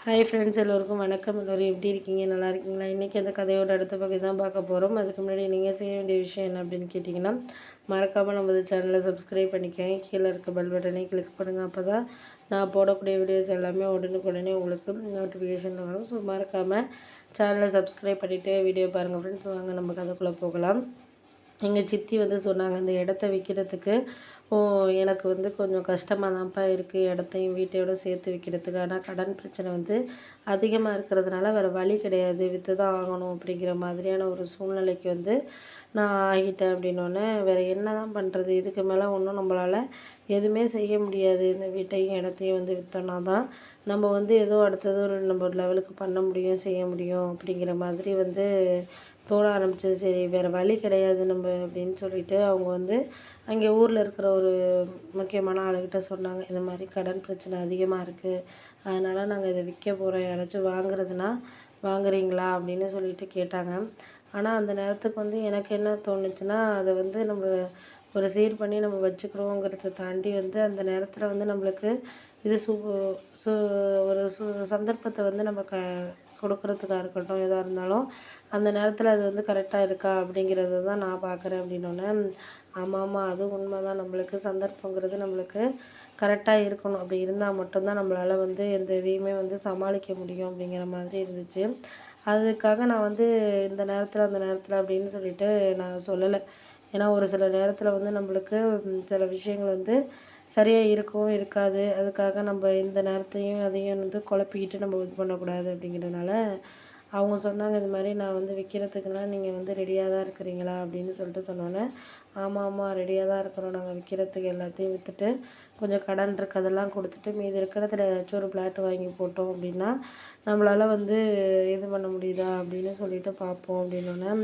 Hi friends, எல்லோருக்கும் வணக்கம். எல்லோரும் எப்படி இருக்கீங்க? நல்லா இருக்கீங்களா? இன்றைக்கி அந்த கதையோட அடுத்த பகுதி தான் பார்க்க போகிறோம். அதுக்கு முன்னாடி நீங்கள் செய்ய வேண்டிய விஷயம் என்ன அப்படின்னு கேட்டிங்கன்னா, மறக்காமல் நம்ம சேனலை சப்ஸ்கிரைப் பண்ணிக்கோங்க. கீழே இருக்க பெல் பட்டனை கிளிக் பண்ணுங்கள். அப்போ தான் நான் போடக்கூடிய வீடியோஸ் எல்லாமே உடனுக்குடனே உங்களுக்கு நோட்டிஃபிகேஷன் வரும். ஸோ மறக்காமல் சேனலை சப்ஸ்கிரைப் பண்ணிவிட்டு வீடியோ பாருங்கள் ஃப்ரெண்ட்ஸ். வாங்க நம்ம கதைக்குள்ளே போகலாம். எங்கள் சித்தி சொன்னாங்க, இந்த இடத்த விற்கிறதுக்கு எனக்கு கொஞ்சம் கஷ்டமாக தான்ப்பா இருக்குது, இடத்தையும் வீட்டையோட சேர்த்து விற்கிறதுக்கு. ஆனால் கடன் பிரச்சனை அதிகமாக இருக்கிறதுனால வேறு வழி கிடையாது, விற்று தான் ஆகணும் அப்படிங்கிற மாதிரியான ஒரு சூழ்நிலைக்கு நான் ஆகிட்டேன். அப்படின்னோடனே வேறு என்ன தான் பண்ணுறது, இதுக்கு மேலே ஒன்றும் நம்மளால் எதுவுமே செய்ய முடியாது. இந்த வீட்டையும் இடத்தையும் விற்றோன்னா தான் நம்ம ஏதோ அடுத்தது ஒரு நம்ம லெவலுக்கு பண்ண முடியும், செய்ய முடியும் அப்படிங்கிற மாதிரி தோண ஆரம்பிச்சது. சரி, வேறு வழி கிடையாது நம்ம அப்படின்னு சொல்லிட்டு அவங்க அங்கே ஊரில் இருக்கிற ஒரு முக்கியமான ஆளுகிட்ட சொன்னாங்க, இந்த மாதிரி கடன் பிரச்சனை அதிகமாக இருக்குது, அதனால் நாங்கள் இதை விற்க போகிறோம், யாராச்சும் வாங்குறதுனா வாங்குறீங்களா அப்படின்னு சொல்லிட்டு கேட்டாங்க. ஆனால் அந்த நேரத்துக்கு எனக்கு என்ன தோணுச்சுன்னா, அதை நம்ம ஒரு சீர் பண்ணி நம்ம வச்சுக்கிறோங்கிறத தாண்டி அந்த நேரத்தில் நம்மளுக்கு இது சு ஒரு சந்தர்ப்பத்தை நம்ம கொடுக்குறதுக்காக இருக்கட்டும், எதாக இருந்தாலும் அந்த நேரத்தில் அது கரெக்டாக இருக்கா அப்படிங்கிறத தான் நான் பார்க்குறேன் அப்படின்னோடனே, ஆமாம் அதுவும் உண்மை தான், நம்மளுக்கு சந்தர்ப்பங்கிறது நம்மளுக்கு கரெக்டாக இருக்கணும், அப்படி இருந்தால் மட்டும்தான் நம்மளால் எந்த இதையுமே சமாளிக்க முடியும் அப்படிங்கிற மாதிரி இருந்துச்சு. அதுக்காக நான் இந்த நேரத்தில் அந்த நேரத்தில் அப்படின்னு சொல்லிட்டு நான் சொல்லலை. ஏன்னா ஒரு சில நேரத்தில் நம்மளுக்கு சில விஷயங்கள் சரியாக இருக்கவும் இருக்காது. அதுக்காக நம்ம இந்த நேரத்தையும் அதையும் குழப்பிக்கிட்டு நம்ம இது பண்ணக்கூடாது அப்படிங்கிறதுனால அவங்க சொன்னாங்க, இது மாதிரி நான் விற்கிறதுக்குலாம் நீங்கள் ரெடியாக தான் இருக்கிறீங்களா அப்படின்னு சொல்லிட்டு சொன்னோன்னே, ஆமாம் ரெடியாக தான் இருக்கிறோம், நாங்கள் விற்கிறதுக்கு எல்லாத்தையும் விற்றுட்டு கொஞ்சம் கடன் இருக்கிறதெல்லாம் கொடுத்துட்டு மீதி இருக்கிறதுல ஏதாச்சும் ஒரு பிளாட் வாங்கி போட்டோம் அப்படின்னா நம்மளால் இது பண்ண முடியுதா அப்படின்னு சொல்லிட்டு பார்ப்போம் அப்படின்னோடனே,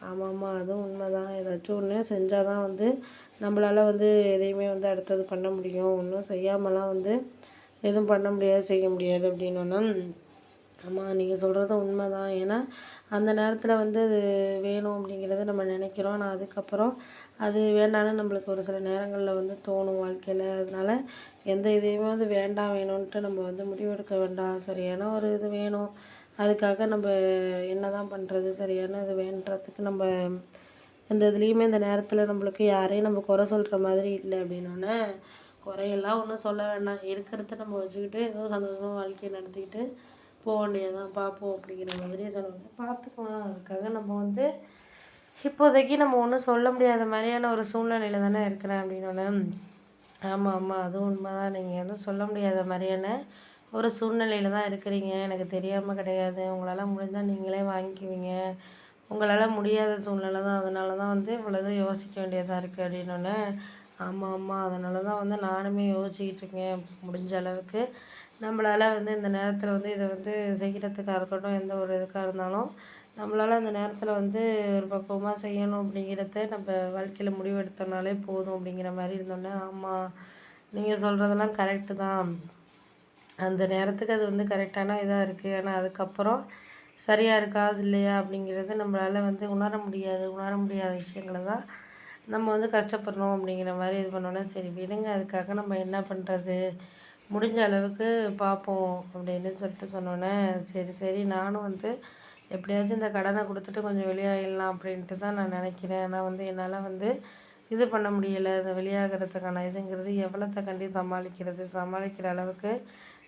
ஆமாம் அதுவும் உண்மை தான், ஏதாச்சும் ஒன்று செஞ்சால் தான் நம்மளால் எதையுமே அடுத்தது பண்ண முடியும், ஒன்றும் செய்யாமலாம் எதுவும் பண்ண முடியாது, செய்ய முடியாது அப்படின்னோன்னா, ஆமாம் நீங்கள் சொல்கிறதும் உண்மை தான். ஏன்னா அந்த நேரத்தில் அது வேணும் அப்படிங்கிறத நம்ம நினைக்கிறோம். ஆனால் அதுக்கப்புறம் அது வேண்டான்னு நம்மளுக்கு ஒரு சில நேரங்களில் தோணும் வாழ்க்கையில். அதனால் எந்த இதையுமே வேண்டாம் வேணும்ன்ட்டு நம்ம முடிவெடுக்க வேண்டாம். சரியான ஒரு இது வேணும், அதுக்காக நம்ம என்ன தான் பண்ணுறது, சரியான இது வேண்டுறதுக்கு நம்ம எந்த இதுலேயுமே இந்த நேரத்தில் நம்மளுக்கு யாரையும் நம்ம குறை சொல்கிற மாதிரி இல்லை அப்படின்னோடனே, குறையெல்லாம் ஒன்றும் சொல்ல வேண்டாம், இருக்கிறத நம்ம வச்சுக்கிட்டு ஏதோ சந்தோஷமாக வாழ்க்கையை நடத்திக்கிட்டு போக வேண்டியதான், பார்ப்போம் அப்படிங்கிற மாதிரியே சொன்னாங்க. பார்த்துக்கலாம், அதுக்காக நம்ம இப்போதைக்கு நம்ம ஒன்றும் சொல்ல முடியாத மாதிரியான ஒரு சூழ்நிலையில் தானே இருக்கிறேன் அப்படின்னோடனே, ஆமாம் அதுவும் உண்மை தான், நீங்கள் எதுவும் சொல்ல முடியாத மாதிரியான ஒரு சூழ்நிலையில் தான் இருக்கிறீங்க, எனக்கு தெரியாமல் கிடையாது, உங்களால் முடிஞ்சால் நீங்களே வாங்கிக்குவீங்க, உங்களால் முடியாத சூழ்நிலை தான், அதனால தான் இவ்வளோது யோசிக்க வேண்டியதாக இருக்குது அப்படின்னோடனே, ஆமாம் அதனால தான் நானுமே யோசிச்சுக்கிட்டு இருக்கேன், முடிஞ்ச அளவுக்கு நம்மளால் இந்த நேரத்தில் இதை செய்கிறதுக்காக இருக்கட்டும், எந்த ஒரு இதுக்காக இருந்தாலும் நம்மளால் அந்த நேரத்தில் ஒரு பக்குவமாக செய்யணும் அப்படிங்கிறத நம்ம வாழ்க்கையில் முடிவெடுத்தோம்னாலே போதும் அப்படிங்கிற மாதிரி இருந்தோன்னே, ஆமாம் நீங்கள் சொல்கிறதெல்லாம் கரெக்டு தான், அந்த நேரத்துக்கு அது கரெக்டான இதாக இருக்குது, ஆனால் அதுக்கப்புறம் சரியாக இருக்கா இல்லையா அப்படிங்கிறது நம்மளால் உணர முடியாத விஷயங்களை தான் நம்ம கஷ்டப்படணும் அப்படிங்கிற மாதிரி இது பண்ணோன்னே, சரி விடுங்க, அதுக்காக நம்ம என்ன பண்ணுறது, முடிஞ்ச அளவுக்கு பார்ப்போம் அப்படின்னு சொல்லிட்டு சொன்னோன்னே, சரி சரி நானும் எப்படியாச்சும் இந்த கடனை கொடுத்துட்டு கொஞ்சம் வெளியாகிடலாம் அப்படின்ட்டு தான் நான் நினைக்கிறேன். ஆனால் என்னால் இது பண்ண முடியலை, இந்த வெளியாகிறதுக்கான இதுங்கிறது எவ்வளோத்த கண்டி சமாளிக்கிற அளவுக்கு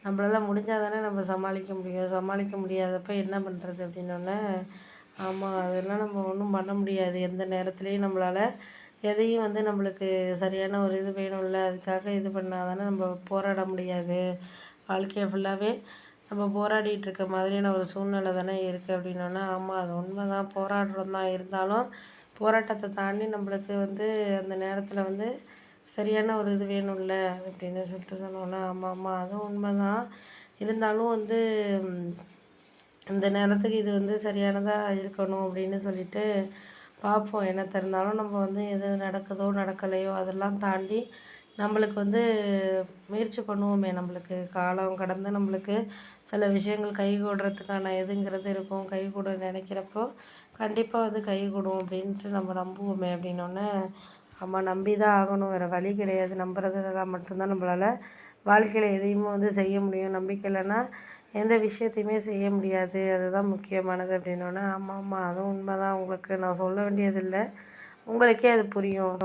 நம்மளால் முடிஞ்சால் தானே நம்ம சமாளிக்க முடியும், சமாளிக்க முடியாதப்ப என்ன பண்ணுறது அப்படின்னோடனே, ஆமாம் அதெல்லாம் நம்ம ஒன்றும் பண்ண முடியாது, எந்த நேரத்துலையும் நம்மளால் எதையும் நம்மளுக்கு சரியான ஒரு இது வேணும்ல, அதுக்காக இது பண்ணால் தானே நம்ம போராட முடியாது, வாழ்க்கையை ஃபுல்லாகவே நம்ம போராடிட்டு இருக்க மாதிரியான ஒரு சூழ்நிலை தானே இருக்குது அப்படின்னோன்னா, ஆமாம் அது உண்மை தான், போராடுறோம் தான், இருந்தாலும் போராட்டத்தை தாண்டி நம்மளுக்கு அந்த நேரத்தில் சரியான ஒரு இது வேணும்ல அப்படின்னு சொல்லிட்டு சொன்னோன்னா, ஆமாம் அதுவும் உண்மை தான், இருந்தாலும் இந்த நேரத்துக்கு இது சரியானதாக இருக்கணும் அப்படின்னு சொல்லிட்டு பார்ப்போம். என்னத்த இருந்தாலும் நம்ம எது நடக்குதோ நடக்கலையோ அதெல்லாம் தாண்டி நம்மளுக்கு முயற்சி பண்ணுவோமே, நம்மளுக்கு காலம் கடந்து நம்மளுக்கு சில விஷயங்கள் கைகூடுறதுக்கான இதுங்கிறது இருக்கும், கைகூட நினைக்கிறப்போ கண்டிப்பாக கைகூடும் அப்படின்ட்டு நம்ம நம்புவோமே அப்படின்னோடனே, ஆமாம் நம்பி தான் ஆகணும், வேறு வழி கிடையாது, நம்புறதுலாம் மட்டும்தான் நம்மளால் வாழ்க்கையில் எதையுமே செய்ய முடியும், நம்பிக்கை இல்லைன்னா எந்த விஷயத்தையுமே செய்ய முடியாது, அதுதான் முக்கியமானது அப்படின்னோடனே, ஆமாம் ஆமாம் அதுவும் உண்மை தான், உங்களுக்கு நான் சொல்ல வேண்டியதில்லை, உங்களுக்கே அது புரியும்.